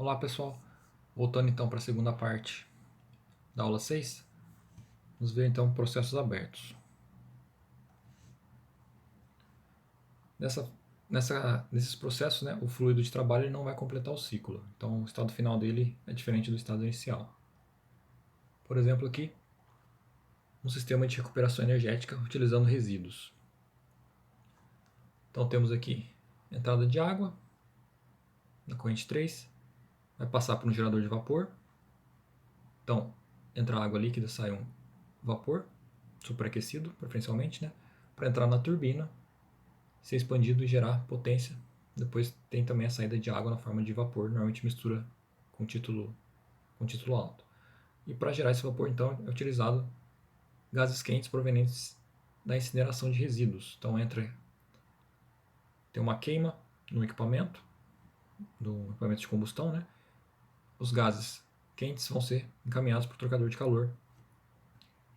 Olá pessoal, voltando então para a segunda parte da aula 6, vamos ver então processos abertos. Nesses processos, né, o fluido de trabalho ele não vai completar o ciclo, então o estado final dele é diferente do estado inicial. Por exemplo aqui, um sistema de recuperação energética utilizando resíduos. Então temos aqui entrada de água, na corrente 3, vai passar por um gerador de vapor, então entra água líquida, sai um vapor, superaquecido preferencialmente, né, para entrar na turbina, ser expandido e gerar potência. Depois tem também a saída de água na forma de vapor, normalmente mistura com título alto. E para gerar esse vapor, então, é utilizado gases quentes provenientes da incineração de resíduos. Então tem uma queima no equipamento, do equipamento de combustão, né? Os gases quentes vão ser encaminhados para o trocador de calor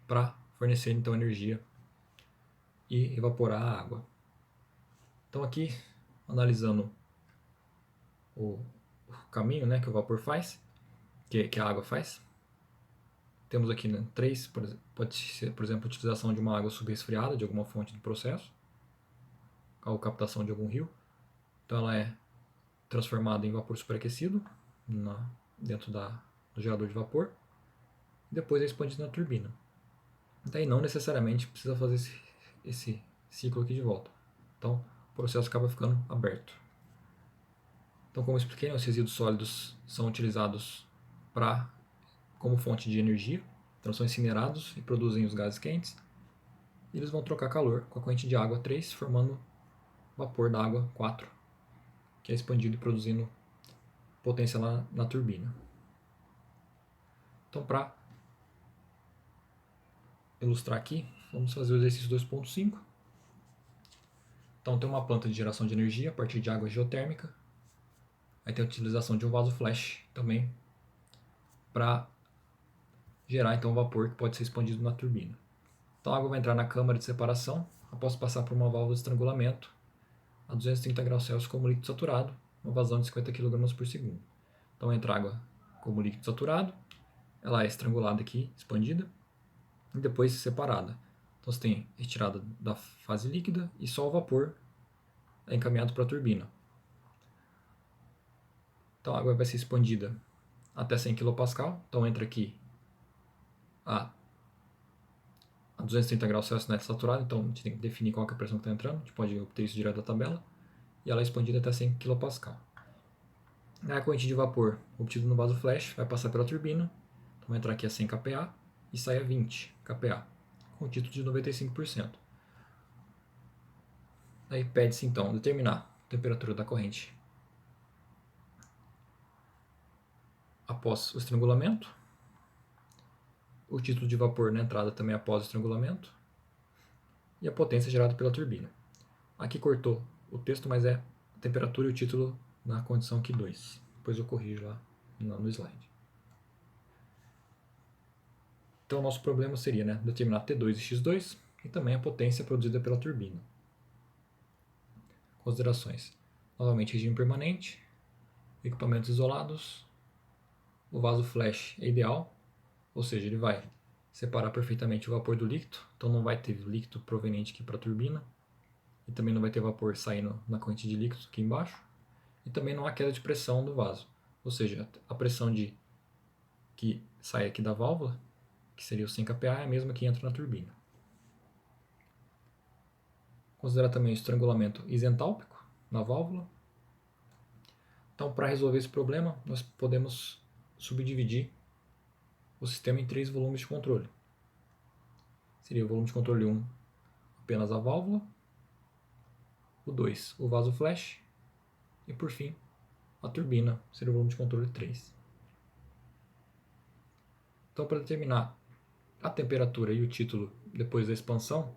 para fornecer então energia e evaporar a água. Então aqui, analisando o caminho, né, que o vapor faz, que a água faz, temos aqui, né, 3, pode ser, por exemplo, a utilização de uma água subresfriada de alguma fonte do processo, ou captação de algum rio. Então ela é transformada em vapor superaquecido dentro do gerador de vapor, e depois é expandida na turbina. Daí não necessariamente precisa fazer esse ciclo aqui de volta. Então o processo acaba ficando aberto. Então, como eu expliquei, os resíduos sólidos são utilizados como fonte de energia, então são incinerados e produzem os gases quentes, e eles vão trocar calor com a corrente de água 3, formando vapor da água 4, que é expandido e produzindo potência lá na turbina. Então, para ilustrar aqui, vamos fazer o exercício 2.5. Então, tem uma planta de geração de energia a partir de água geotérmica. Aí tem a utilização de um vaso flash também para gerar então vapor que pode ser expandido na turbina. Então a água vai entrar na câmara de separação após passar por uma válvula de estrangulamento a 230 graus Celsius como líquido saturado, uma vazão de 50 kg por segundo. Então entra água como líquido saturado, ela é estrangulada aqui, expandida, e depois separada. Então você tem retirada da fase líquida e só o vapor é encaminhado para a turbina. Então a água vai ser expandida até 100 kPa, então entra aqui a 230 graus Celsius net saturado, então a gente tem que definir qual é a pressão que está entrando, a gente pode obter isso direto da tabela, e ela é expandida até 100 kPa. A corrente de vapor obtida no vaso flash vai passar pela turbina, então vai entrar aqui a 100 kPa e sai a 20 kPa, com título de 95%. Aí pede-se então determinar a temperatura da corrente após o estrangulamento, o título de vapor na entrada também após o estrangulamento, e a potência gerada pela turbina. Aqui cortou o texto, mas é a temperatura e o título na condição aqui 2. Depois eu corrijo lá no slide. Então o nosso problema seria, né, determinar T2 e X2 e também a potência produzida pela turbina. Considerações. Novamente, regime permanente, equipamentos isolados, o vaso flash é ideal, ou seja, ele vai separar perfeitamente o vapor do líquido, então não vai ter líquido proveniente aqui para a turbina, e também não vai ter vapor saindo na corrente de líquido aqui embaixo, e também não há queda de pressão do vaso, ou seja, a pressão que sai aqui da válvula, que seria o 100 kPa, é a mesma que entra na turbina. Considerar também o estrangulamento isentálpico na válvula. Então, para resolver esse problema, nós podemos subdividir o sistema em 3 volumes de controle. Seria o volume de controle 1, apenas a válvula, o 2, o vaso flash, e por fim, a turbina, seria o volume de controle 3. Então, para determinar a temperatura e o título depois da expansão,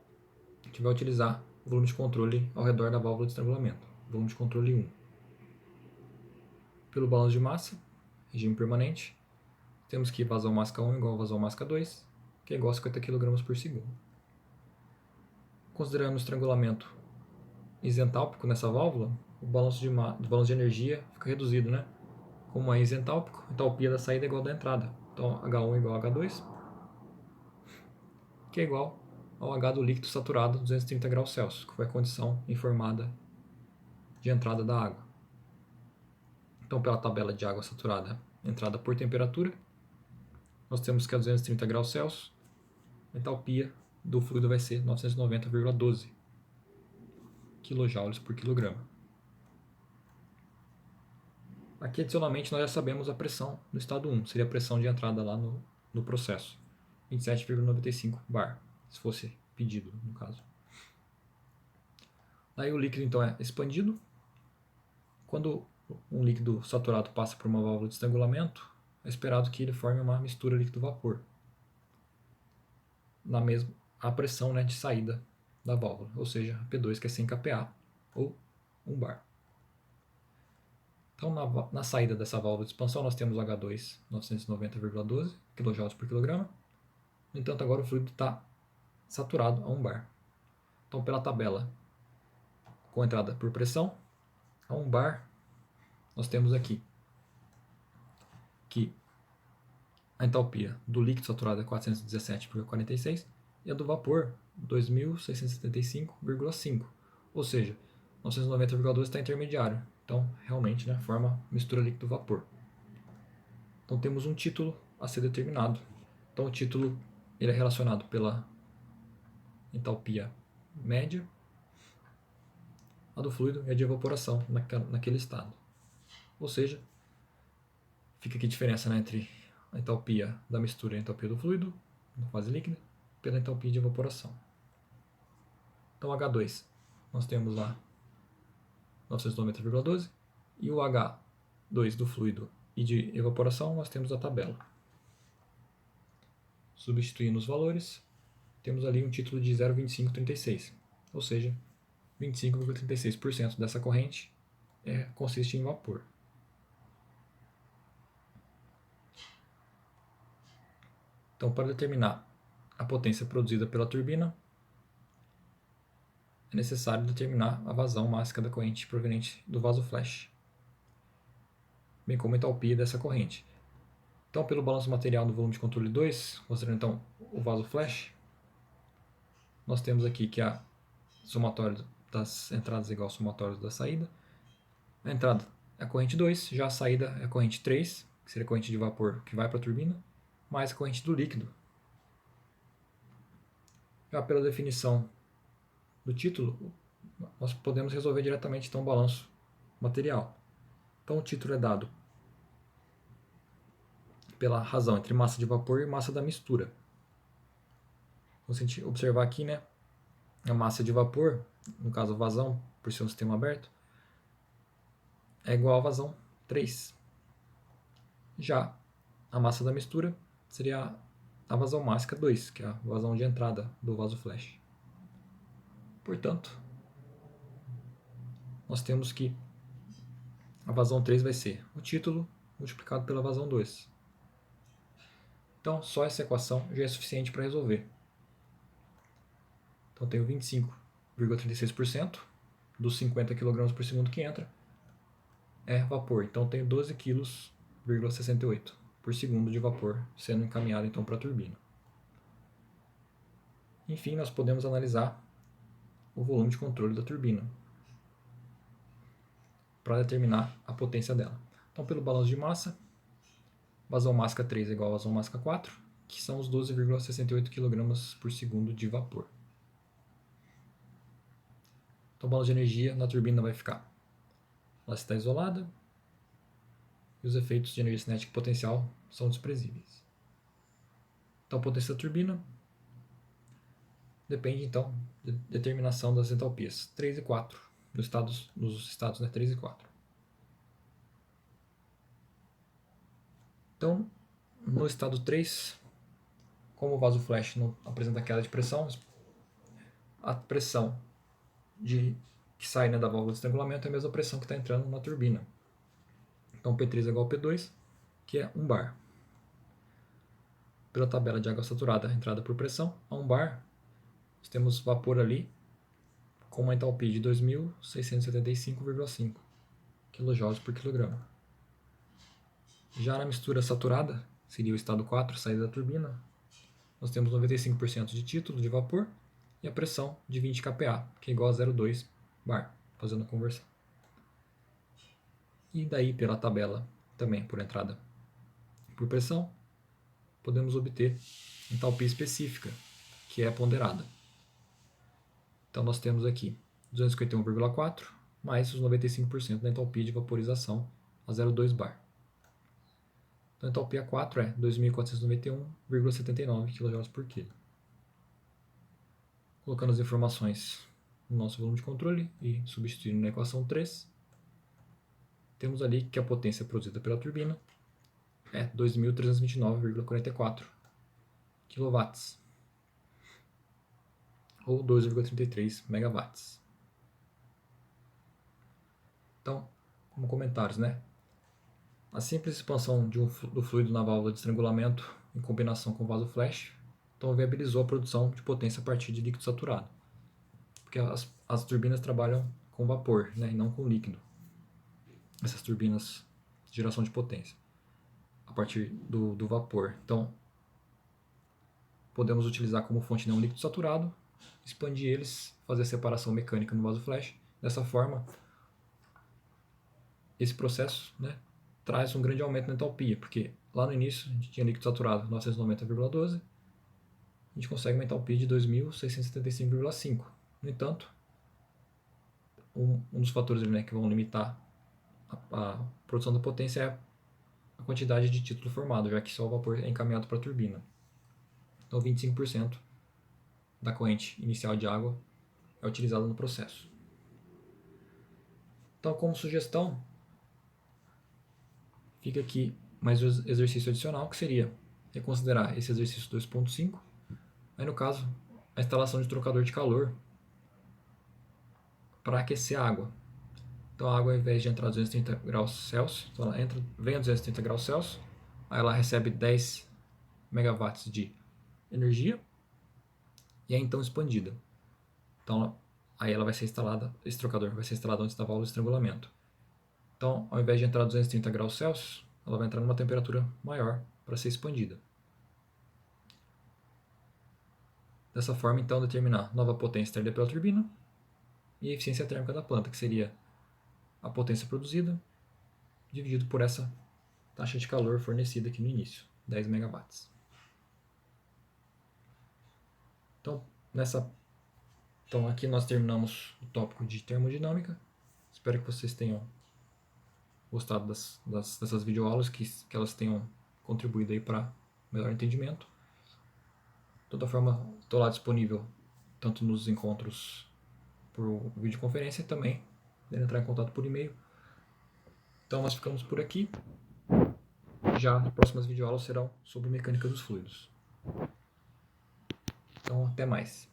a gente vai utilizar o volume de controle ao redor da válvula de estrangulamento, volume de controle 1. Pelo balanço de massa, regime permanente, temos que vazão masca 1 igual a vazão masca 2, que é igual a 50 kg por segundo. Considerando o estrangulamento isentálpico nessa válvula, o balanço de energia fica reduzido, né? como é isentálpico, a entalpia da saída é igual à da entrada. Então H1 igual a H2, que é igual ao H do líquido saturado a 230 graus Celsius, que foi a condição informada de entrada da água. Então, pela tabela de água saturada, entrada por temperatura, nós temos que a 230 graus Celsius, a entalpia do fluido vai ser 990,12 kJ por quilograma. Aqui, adicionalmente, nós já sabemos a pressão no estado 1, seria a pressão de entrada lá no processo, 27,95 bar, se fosse pedido, no caso. Aí o líquido, então, é expandido. Quando um líquido saturado passa por uma válvula de estrangulamento, é esperado que ele forme uma mistura líquido-vapor, na mesma a pressão, né, de saída da válvula, ou seja, P2, que é 100 kPa, ou 1 bar. Então, na saída dessa válvula de expansão, nós temos H2 990,12 kJ por quilograma. No entanto, agora o fluido está saturado a 1 bar. Então, pela tabela com entrada por pressão, a 1 bar, nós temos aqui que a entalpia do líquido saturado é 417,46 e a do vapor 2.675,5. Ou seja, 990,12 está intermediário. Então, realmente, né, forma mistura líquido-vapor. Então, temos um título a ser determinado. Então, o título ele é relacionado pela entalpia média, a do fluido e a de evaporação naquele estado. Ou seja, fica aqui a diferença, né, entre a entalpia da mistura e a entalpia do fluido, na fase líquida, pela entalpia de evaporação. Então, H2, nós temos lá 990,12 e o H2 do fluido e de evaporação nós temos a tabela. Substituindo os valores, temos ali um título de 0,2536, ou seja, 25,36% dessa corrente consiste em vapor. Então, para determinar a potência produzida pela turbina, é necessário determinar a vazão máxima da corrente proveniente do vaso flash, bem como a entalpia dessa corrente. Então, pelo balanço material do volume de controle 2, considerando então o vaso flash, nós temos aqui que a somatório das entradas é igual ao somatório da saída. A entrada é a corrente 2, já a saída é a corrente 3, que seria a corrente de vapor que vai para a turbina, mais a corrente do líquido. Já pela definição do título, nós podemos resolver diretamente então o balanço material. Então o título é dado pela razão entre massa de vapor e massa da mistura. Então, se a gente observar aqui, né, a massa de vapor, no caso a vazão, por ser um sistema aberto, é igual a vazão 3. Já a massa da mistura seria a vazão máxima 2, que é a vazão de entrada do vaso flash. Portanto, nós temos que a vazão 3 vai ser o título multiplicado pela vazão 2. Então, só essa equação já é suficiente para resolver. Então, eu tenho 25,36% dos 50 kg por segundo que entra é vapor. Então, eu tenho 12,68 kg por segundo de vapor sendo encaminhado então para a turbina. Enfim, nós podemos analisar o volume de controle da turbina para determinar a potência dela. Então, pelo balanço de massa, vazão máxima 3 é igual a vazão máxima 4, que são os 12,68 kg por segundo de vapor. Então, o balanço de energia na turbina vai ficar: ela está isolada e os efeitos de energia cinética e potencial são desprezíveis. Então, a potência da turbina depende, então, da determinação das entalpias 3 e 4, nos estados, né, 3 e 4. Então, no estado 3, como o vaso flash não apresenta queda de pressão, a pressão que sai, né, da válvula de estrangulamento é a mesma pressão que está entrando na turbina. Então, P3 é igual a P2, que é 1 bar. Pela tabela de água saturada, entrada por pressão, a 1 bar, nós temos vapor ali com uma entalpia de 2.675,5 kJ por quilograma. Já na mistura saturada, seria o estado 4, saída da turbina, nós temos 95% de título de vapor e a pressão de 20 kPa, que é igual a 0,2 bar, fazendo a conversão. E daí, pela tabela, também por entrada por pressão, podemos obter entalpia específica, que é ponderada. Então nós temos aqui 251,4 mais os 95% da entalpia de vaporização a 0,2 bar. Então a entalpia 4 é 2.491,79 kJ por quilo. Colocando as informações no nosso volume de controle e substituindo na equação 3, temos ali que a potência produzida pela turbina é 2.329,44 kW, ou 2,33 MW. Então, como comentários, né? A simples expansão do fluido na válvula de estrangulamento em combinação com o vaso flash, então viabilizou a produção de potência a partir de líquido saturado, porque as turbinas trabalham com vapor, né, e não com líquido. Essas turbinas de geração de potência a partir do vapor. Então, podemos utilizar como fonte não líquido saturado, expandir eles, fazer a separação mecânica no vaso flash. Dessa forma, esse processo, né, traz um grande aumento na entalpia, porque lá no início a gente tinha líquido saturado 990,12, a gente consegue uma entalpia de 2.675,5. No entanto, um dos fatores, né, que vão limitar a produção da potência é a quantidade de título formado, já que só o vapor é encaminhado para a turbina. Então 25% da corrente inicial de água é utilizada no processo. Então, como sugestão, fica aqui mais um exercício adicional, que seria reconsiderar esse exercício 2.5. Aí, no caso, a instalação de trocador de calor para aquecer a água. Então, a água, ao invés de entrar a 230 graus Celsius, então ela vem a 230 graus Celsius, aí ela recebe 10 megawatts de energia e é então expandida. Então, aí ela vai ser instalada, esse trocador vai ser instalado antes da válvula de estrangulamento. Então, ao invés de entrar a 230 graus Celsius, ela vai entrar numa temperatura maior para ser expandida. Dessa forma, então, determinar nova potência extraída pela turbina e a eficiência térmica da planta, que seria a potência produzida dividido por essa taxa de calor fornecida aqui no início, 10 megawatts. Então, aqui nós terminamos o tópico de termodinâmica. Espero que vocês tenham gostado dessas videoaulas, que elas tenham contribuído aí para melhor entendimento. De toda forma, estou lá disponível tanto nos encontros por videoconferência e também podendo entrar em contato por e-mail. Então nós ficamos por aqui. Já as próximas videoaulas serão sobre mecânica dos fluidos. Então até mais.